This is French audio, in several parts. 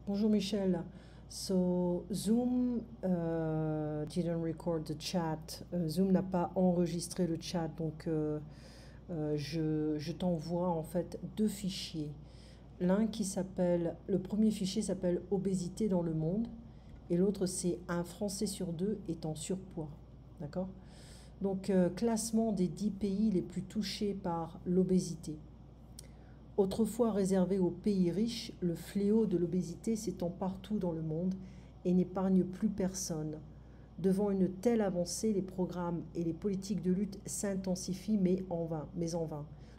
Bonjour Michel. So Zoom didn't record the chat. Zoom n'a pas enregistré le chat, donc je t'envoie en fait deux fichiers. Le premier fichier s'appelle Obésité dans le monde et l'autre c'est un Français sur deux est en surpoids. D'accord? Donc classement des 10 pays les plus touchés par l'obésité. Autrefois réservé aux pays riches, le fléau de l'obésité s'étend partout dans le monde et n'épargne plus personne. Devant une telle avancée, les programmes et les politiques de lutte s'intensifient, mais en vain.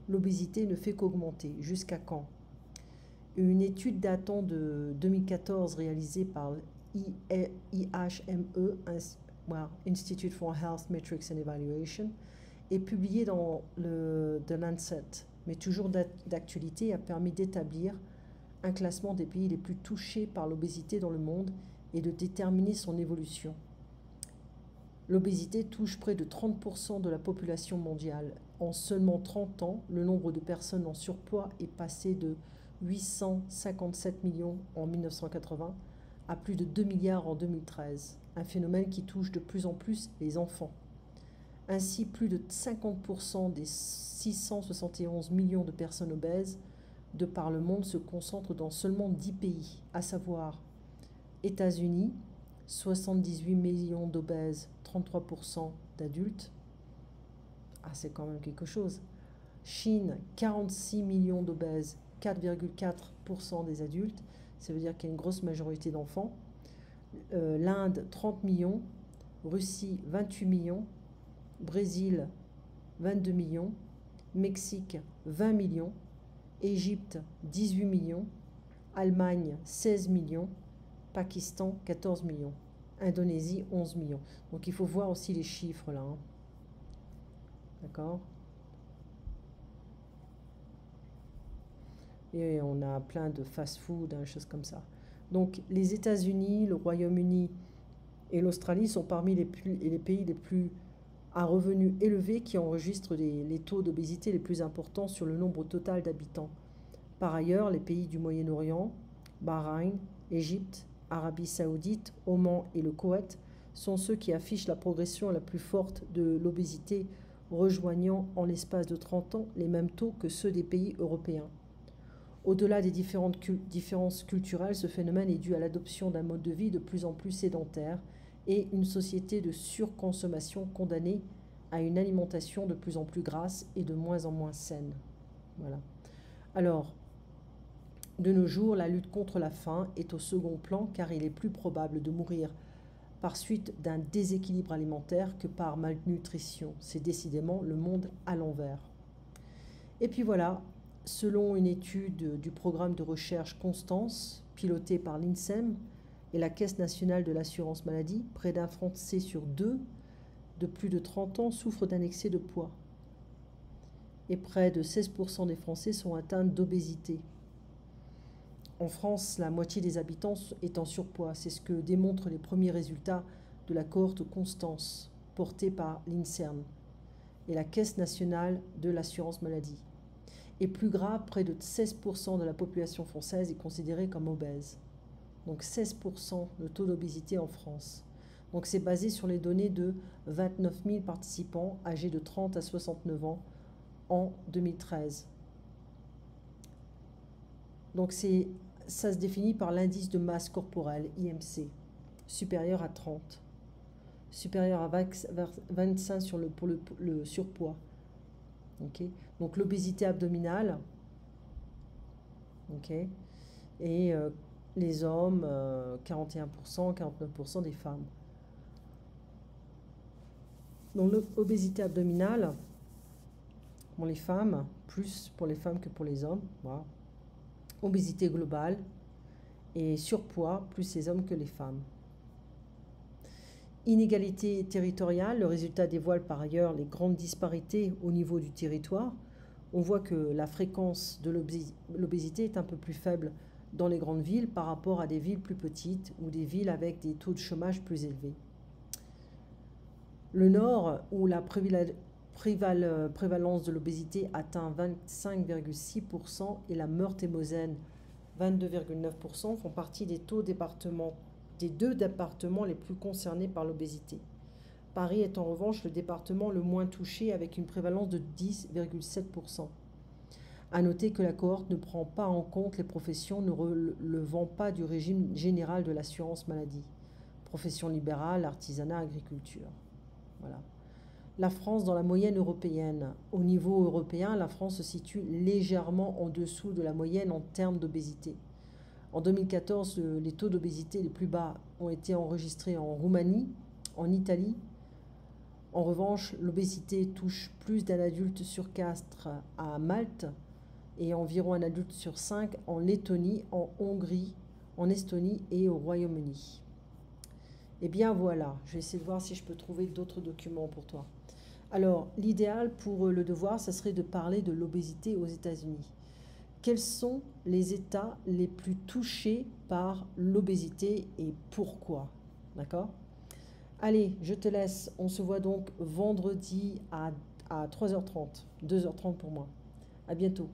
L'obésité ne fait qu'augmenter. Jusqu'à quand? Une étude datant de 2014 réalisée par IHME, Institute for Health Metrics and Evaluation, est publiée dans The Lancet, mais toujours d'actualité, a permis d'établir un classement des pays les plus touchés par l'obésité dans le monde et de déterminer son évolution. L'obésité touche près de 30% de la population mondiale. En seulement 30 ans, le nombre de personnes en surpoids est passé de 857 millions en 1980 à plus de 2 milliards en 2013, un phénomène qui touche de plus en plus les enfants. Ainsi, plus de 50% des 671 millions de personnes obèses de par le monde se concentrent dans seulement 10 pays, à savoir États-Unis, 78 millions d'obèses, 33% d'adultes. Ah, c'est quand même quelque chose. Chine, 46 millions d'obèses, 4,4% des adultes. Ça veut dire qu'il y a une grosse majorité d'enfants. L'Inde, 30 millions. Russie, 28 millions. Brésil, 22 millions. Mexique, 20 millions. Égypte, 18 millions. Allemagne, 16 millions. Pakistan, 14 millions. Indonésie, 11 millions. Donc il faut voir aussi les chiffres là. Hein. D'accord? Et on a plein de fast-food, hein, choses comme ça. Donc les États-Unis, le Royaume-Uni et l'Australie sont parmi les pays les plus à revenus élevés qui enregistrent les taux d'obésité les plus importants sur le nombre total d'habitants. Par ailleurs, les pays du Moyen-Orient, Bahreïn, Égypte, Arabie Saoudite, Oman et le Koweït sont ceux qui affichent la progression la plus forte de l'obésité, rejoignant en l'espace de 30 ans les mêmes taux que ceux des pays européens. Au-delà des différences culturelles, ce phénomène est dû à l'adoption d'un mode de vie de plus en plus sédentaire et une société de surconsommation condamnée à une alimentation de plus en plus grasse et de moins en moins saine. Voilà. Alors, de nos jours, la lutte contre la faim est au second plan car il est plus probable de mourir par suite d'un déséquilibre alimentaire que par malnutrition. C'est décidément le monde à l'envers. Et puis voilà, selon une étude du programme de recherche Constance, piloté par l'INSEM et la Caisse nationale de l'assurance maladie, près d'un Français sur deux de plus de 30 ans souffre d'un excès de poids. Et près de 16% des Français sont atteints d'obésité. En France, la moitié des habitants est en surpoids. C'est ce que démontrent les premiers résultats de la cohorte Constance, portée par l'INSERM et la Caisse nationale de l'assurance maladie. Et plus grave, près de 16% de la population française est considérée comme obèse. Donc 16% de taux d'obésité en France. Donc c'est basé sur les données de 29 000 participants âgés de 30 à 69 ans en 2013. Donc ça se définit par l'indice de masse corporelle, IMC, supérieur à 30, supérieur à 25 pour le surpoids. Okay. Donc l'obésité abdominale, okay. Et les hommes, 41%, 49% des femmes. Donc l'obésité abdominale, pour les femmes, plus pour les femmes que pour les hommes. Voilà. Obésité globale et surpoids, plus les hommes que les femmes. Inégalité territoriale, le résultat dévoile par ailleurs les grandes disparités au niveau du territoire. On voit que la fréquence de l'obésité est un peu plus faible dans les grandes villes par rapport à des villes plus petites ou des villes avec des taux de chômage plus élevés. Le Nord, où la prévalence de l'obésité atteint 25,6% et la Meurthe-et-Moselle 22,9%, font partie des des deux départements les plus concernés par l'obésité. Paris est en revanche le département le moins touché avec une prévalence de 10,7%. À noter que la cohorte ne prend pas en compte les professions ne relevant pas du régime général de l'assurance maladie. Profession libérale, artisanat, agriculture. Voilà. La France dans la moyenne européenne. Au niveau européen, la France se situe légèrement en dessous de la moyenne en termes d'obésité. En 2014, les taux d'obésité les plus bas ont été enregistrés en Roumanie, en Italie. En revanche, l'obésité touche plus d'un adulte sur 4 à Malte et environ un adulte sur 5 en Lettonie, en Hongrie, en Estonie et au Royaume-Uni. Eh bien voilà, je vais essayer de voir si je peux trouver d'autres documents pour toi. Alors, l'idéal pour le devoir, ça serait de parler de l'obésité aux États-Unis. Quels sont les États les plus touchés par l'obésité et pourquoi? D'accord? Allez, je te laisse. On se voit donc vendredi à 3h30, 2h30 pour moi. À bientôt.